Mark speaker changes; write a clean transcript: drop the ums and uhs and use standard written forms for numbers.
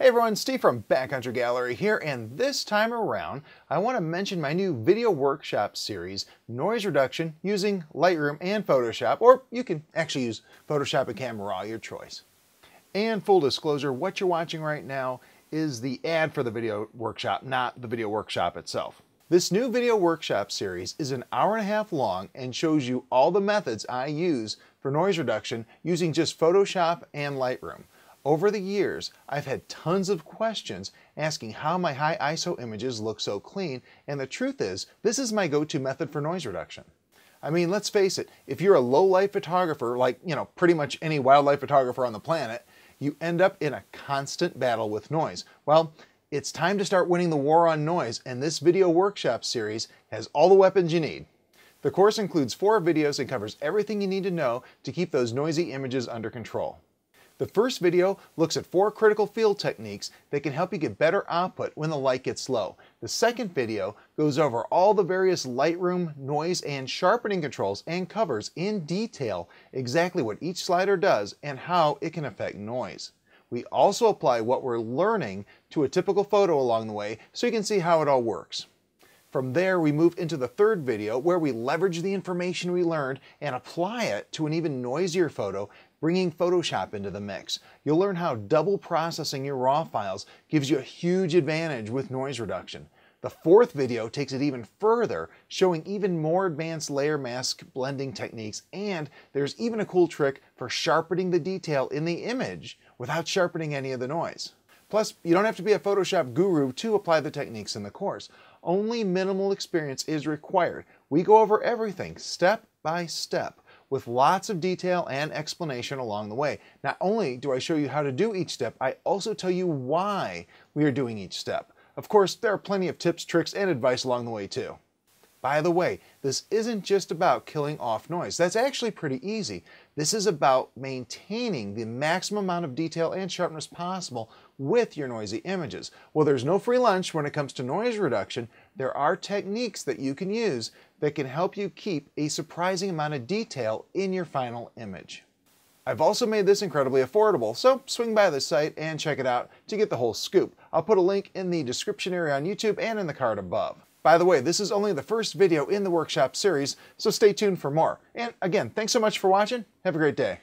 Speaker 1: Hey everyone, Steve from Backcountry Gallery here, and this time around I want to mention my new video workshop series, Noise Reduction using Lightroom and Photoshop, or you can actually use Photoshop and Camera Raw, your choice. And full disclosure, what you're watching right now is the ad for the video workshop, not the video workshop itself. This new video workshop series is an hour-and-a-half long and shows you all the methods I use for noise reduction using just Photoshop and Lightroom. Over the years, I've had tons of questions asking how my high ISO images look so clean, and the truth is, this is my go-to method for noise reduction. I mean, let's face it, if you're a low-light photographer, like, pretty much any wildlife photographer on the planet, you end up in a constant battle with noise. Well, it's time to start winning the war on noise, and this video workshop series has all the weapons you need. The course includes 4 videos and covers everything you need to know to keep those noisy images under control. The first video looks at 4 critical field techniques that can help you get better output when the light gets low. The second video goes over all the various Lightroom, noise, and sharpening controls and covers in detail exactly what each slider does and how it can affect noise. We also apply what we're learning to a typical photo along the way so you can see how it all works. From there, we move into the third video where we leverage the information we learned and apply it to an even noisier photo, bringing Photoshop into the mix. You'll learn how double processing your RAW files gives you a huge advantage with noise reduction. The fourth video takes it even further, showing even more advanced layer mask blending techniques, and there's even a cool trick for sharpening the detail in the image without sharpening any of the noise. Plus, you don't have to be a Photoshop guru to apply the techniques in the course. Only minimal experience is required. We go over everything step by step with lots of detail and explanation along the way. Not only do I show you how to do each step, I also tell you why we are doing each step. Of course, there are plenty of tips, tricks, and advice along the way too. By the way, this isn't just about killing off noise. That's actually pretty easy. This is about maintaining the maximum amount of detail and sharpness possible with your noisy images. Well, there's no free lunch when it comes to noise reduction. There are techniques that you can use that can help you keep a surprising amount of detail in your final image. I've also made this incredibly affordable, so swing by the site and check it out to get the whole scoop. I'll put a link in the description area on YouTube and in the card above. By the way, this is only the first video in the workshop series, so stay tuned for more. And again, thanks so much for watching. Have a great day.